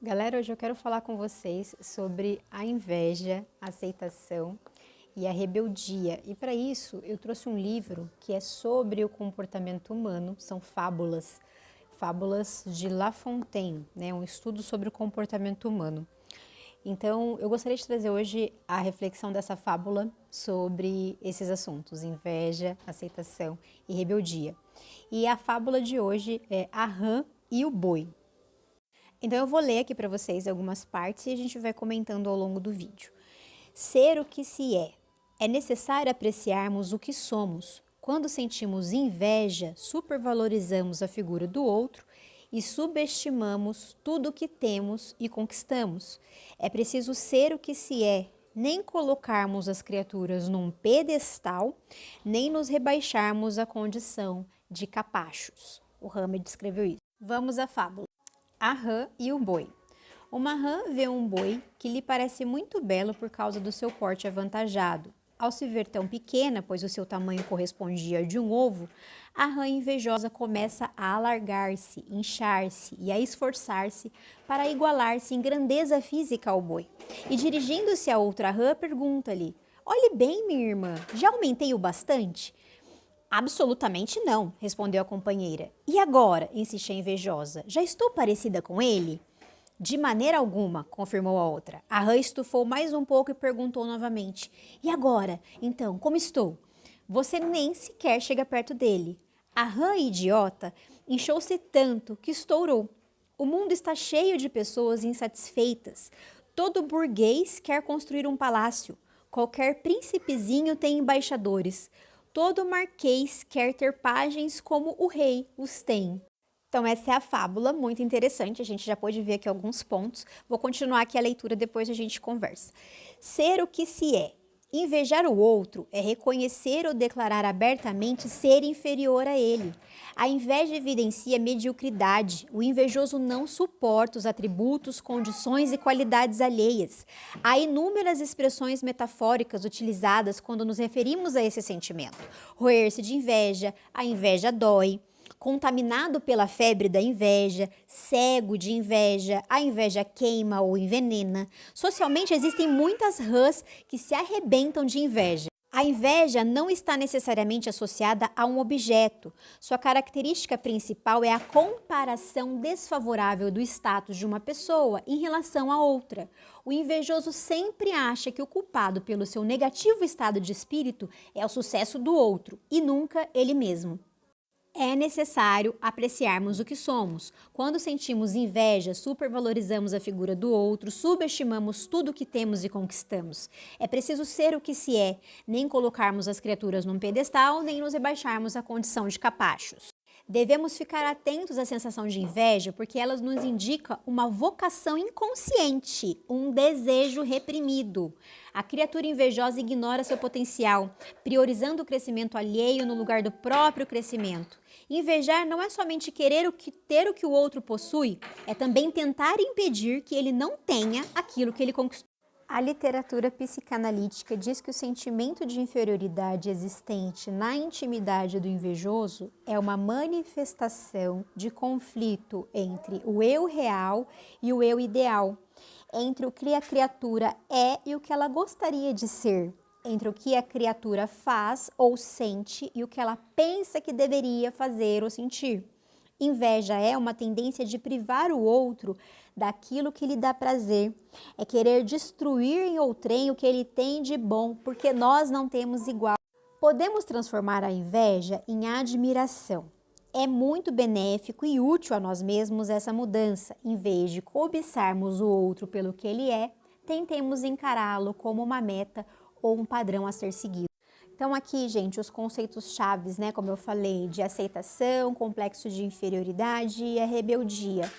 Galera, hoje eu quero falar com vocês sobre a inveja, a aceitação e a rebeldia. E para isso, eu trouxe um livro que é sobre o comportamento humano, são fábulas de La Fontaine, né? Um estudo sobre o comportamento humano. Então, eu gostaria de trazer hoje a reflexão dessa fábula sobre esses assuntos, inveja, aceitação e rebeldia. E a fábula de hoje é A Rã e o Boi. Então eu vou ler aqui para vocês algumas partes e a gente vai comentando ao longo do vídeo. Ser o que se é. É necessário apreciarmos o que somos. Quando sentimos inveja, supervalorizamos a figura do outro e subestimamos tudo o que temos e conquistamos. É preciso ser o que se é, nem colocarmos as criaturas num pedestal, nem nos rebaixarmos à condição de capachos. O Hamed escreveu isso. Vamos à fábula. A rã e o boi. Uma rã vê um boi que lhe parece muito belo por causa do seu porte avantajado. Ao se ver tão pequena, pois o seu tamanho correspondia ao de um ovo, a rã invejosa começa a alargar-se, inchar-se e a esforçar-se para igualar-se em grandeza física ao boi. E dirigindo-se a outra rã, pergunta-lhe: Olhe bem, minha irmã, já aumentei o bastante? Absolutamente não, respondeu a companheira. E agora? Insiste a invejosa. Já estou parecida com ele? De maneira alguma, confirmou a outra. A rã estufou mais um pouco e perguntou novamente. E agora? Então, como estou? Você nem sequer chega perto dele. A rã idiota inchou-se tanto que estourou. O mundo está cheio de pessoas insatisfeitas. Todo burguês quer construir um palácio. Qualquer príncipezinho tem embaixadores. Todo marquês quer ter pajens como o rei os tem. Então essa é a fábula, muito interessante, a gente já pôde ver aqui alguns pontos. Vou continuar aqui a leitura, depois a gente conversa. Ser o que se é. Invejar o outro é reconhecer ou declarar abertamente ser inferior a ele. A inveja evidencia mediocridade. O invejoso não suporta os atributos, condições e qualidades alheias. Há inúmeras expressões metafóricas utilizadas quando nos referimos a esse sentimento. Roer-se de inveja, a inveja dói. Contaminado pela febre da inveja, cego de inveja, a inveja queima ou envenena. Socialmente existem muitas rãs que se arrebentam de inveja. A inveja não está necessariamente associada a um objeto. Sua característica principal é a comparação desfavorável do status de uma pessoa em relação a outra. O invejoso sempre acha que o culpado pelo seu negativo estado de espírito é o sucesso do outro e nunca ele mesmo. É necessário apreciarmos o que somos. Quando sentimos inveja, supervalorizamos a figura do outro, subestimamos tudo o que temos e conquistamos. É preciso ser o que se é, nem colocarmos as criaturas num pedestal, nem nos rebaixarmos à condição de capachos. Devemos ficar atentos à sensação de inveja, porque ela nos indica uma vocação inconsciente, um desejo reprimido. A criatura invejosa ignora seu potencial, priorizando o crescimento alheio no lugar do próprio crescimento. Invejar não é somente querer ter o que o outro possui, é também tentar impedir que ele não tenha aquilo que ele conquistou. A literatura psicanalítica diz que o sentimento de inferioridade existente na intimidade do invejoso é uma manifestação de conflito entre o eu real e o eu ideal, entre o que a criatura é e o que ela gostaria de ser, entre o que a criatura faz ou sente e o que ela pensa que deveria fazer ou sentir. Inveja é uma tendência de privar o outro daquilo que lhe dá prazer. É querer destruir em outrem o que ele tem de bom, porque nós não temos igual. Podemos transformar a inveja em admiração. É muito benéfico e útil a nós mesmos essa mudança. Em vez de cobiçarmos o outro pelo que ele é, tentemos encará-lo como uma meta ou um padrão a ser seguido. Então aqui, gente, os conceitos chaves, né, como eu falei, de aceitação, complexo de inferioridade e a rebeldia.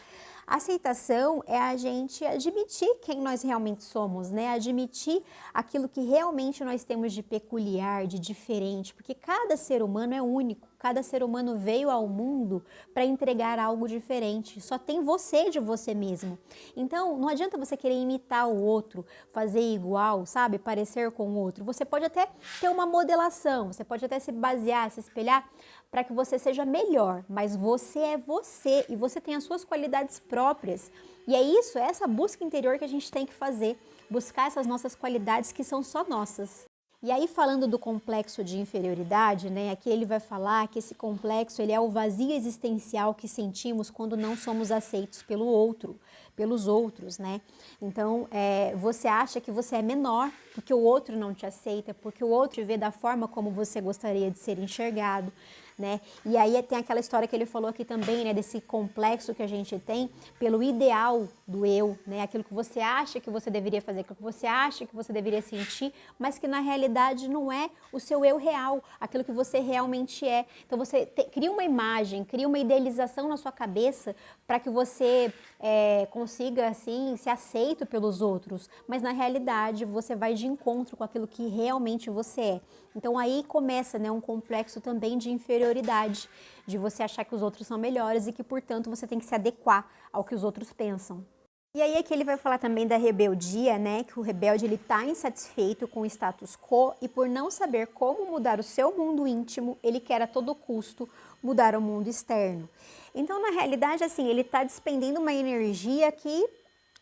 A aceitação é a gente admitir quem nós realmente somos, né? Admitir aquilo que realmente nós temos de peculiar, de diferente, porque cada ser humano é único, cada ser humano veio ao mundo para entregar algo diferente, só tem você de você mesmo. Então, não adianta você querer imitar o outro, fazer igual, sabe? Parecer com o outro. Você pode até ter uma modelação, você pode até se basear, se espelhar, para que você seja melhor, mas você é você e você tem as suas qualidades próprias. E é isso, é essa busca interior que a gente tem que fazer, buscar essas nossas qualidades que são só nossas. E aí, falando do complexo de inferioridade, né, aqui ele vai falar que esse complexo ele é o vazio existencial que sentimos quando não somos aceitos pelo outro, pelos outros, né? Então, você acha que você é menor porque o outro não te aceita, porque o outro vê da forma como você gostaria de ser enxergado, né? E aí tem aquela história que ele falou aqui também, né, desse complexo que a gente tem pelo ideal do eu, né? Aquilo que você acha que você deveria fazer, aquilo que você acha que você deveria sentir, mas que na realidade não é o seu eu real, aquilo que você realmente é. Então você cria uma imagem, cria uma idealização na sua cabeça para que você consiga assim ser aceito pelos outros, mas na realidade você vai de encontro com aquilo que realmente você é. Então aí começa, né, um complexo também de inferioridade, de você achar que os outros são melhores e que, portanto, você tem que se adequar ao que os outros pensam. E aí aqui ele vai falar também da rebeldia, né, que o rebelde ele está insatisfeito com o status quo e por não saber como mudar o seu mundo íntimo, ele quer a todo custo mudar o mundo externo. Então, na realidade, assim, ele está despendendo uma energia que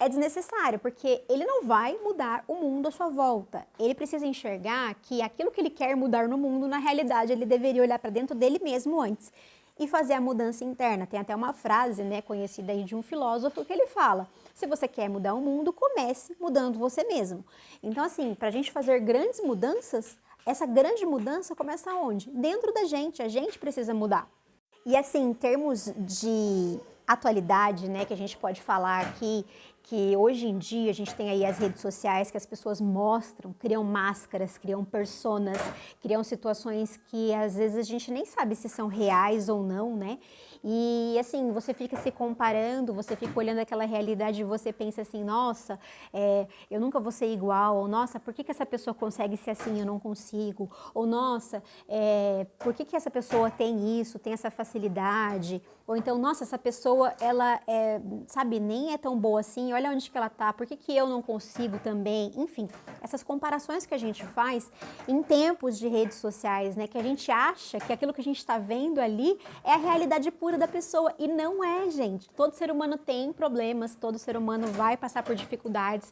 é desnecessária, porque ele não vai mudar o mundo à sua volta. Ele precisa enxergar que aquilo que ele quer mudar no mundo, na realidade, ele deveria olhar para dentro dele mesmo antes e fazer a mudança interna. Tem até uma frase, né, conhecida aí de um filósofo que ele fala: se você quer mudar o mundo, comece mudando você mesmo. Então, assim, para a gente fazer grandes mudanças, essa grande mudança começa onde? Dentro da gente, a gente precisa mudar. E assim, em termos de atualidade, né, que a gente pode falar aqui, que hoje em dia a gente tem aí as redes sociais que as pessoas mostram, criam máscaras, criam personas, criam situações que às vezes a gente nem sabe se são reais ou não, né? E assim, você fica se comparando, você fica olhando aquela realidade e você pensa assim, nossa, eu nunca vou ser igual, ou nossa, por que essa pessoa consegue ser assim e eu não consigo? Ou nossa, por que essa pessoa tem isso, tem essa facilidade? Ou então, nossa, essa pessoa, ela, sabe, nem é tão boa assim, olha onde que ela tá, por que eu não consigo também? Enfim, essas comparações que a gente faz em tempos de redes sociais, né, que a gente acha que aquilo que a gente está vendo ali é a realidade pura da pessoa, e não é, gente. Todo ser humano tem problemas, todo ser humano vai passar por dificuldades,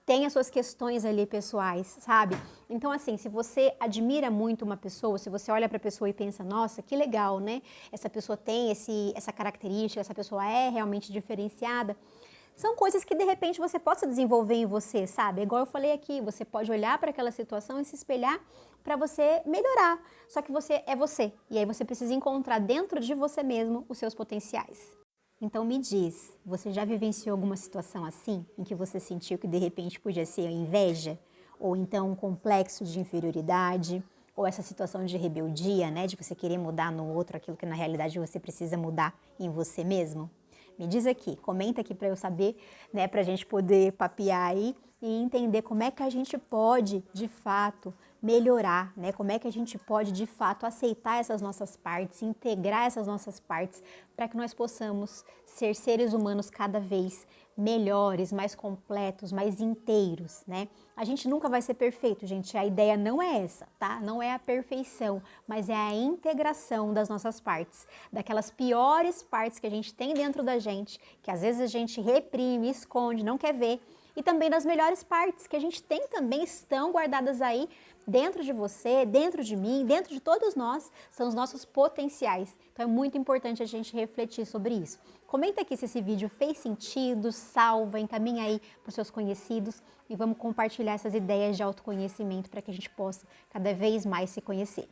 tem as suas questões ali pessoais, sabe? Então, assim, se você admira muito uma pessoa, se você olha para a pessoa e pensa, nossa, que legal, né? Essa pessoa tem essa característica, essa pessoa é realmente diferenciada. São coisas que, de repente, você possa desenvolver em você, sabe? Igual eu falei aqui, você pode olhar para aquela situação e se espelhar para você melhorar. Só que você é você. E aí você precisa encontrar dentro de você mesmo os seus potenciais. Então me diz, você já vivenciou alguma situação assim, em que você sentiu que de repente podia ser inveja? Ou então um complexo de inferioridade? Ou essa situação de rebeldia, né? De você querer mudar no outro aquilo que na realidade você precisa mudar em você mesmo? Me diz aqui, comenta aqui para eu saber, né? Para a gente poder papear aí e entender como é que a gente pode, de fato, melhorar, né? Como é que a gente pode, de fato, aceitar essas nossas partes, integrar essas nossas partes, para que nós possamos ser seres humanos cada vez melhores, mais completos, mais inteiros, né? A gente nunca vai ser perfeito, gente. A ideia não é essa, tá? Não é a perfeição, mas é a integração das nossas partes, daquelas piores partes que a gente tem dentro da gente, que às vezes a gente reprime, esconde, não quer ver, e também das melhores partes que a gente tem também estão guardadas aí dentro de você, dentro de mim, dentro de todos nós, são os nossos potenciais. Então é muito importante a gente refletir sobre isso. Comenta aqui se esse vídeo fez sentido, salva, encaminha aí para os seus conhecidos e vamos compartilhar essas ideias de autoconhecimento para que a gente possa cada vez mais se conhecer.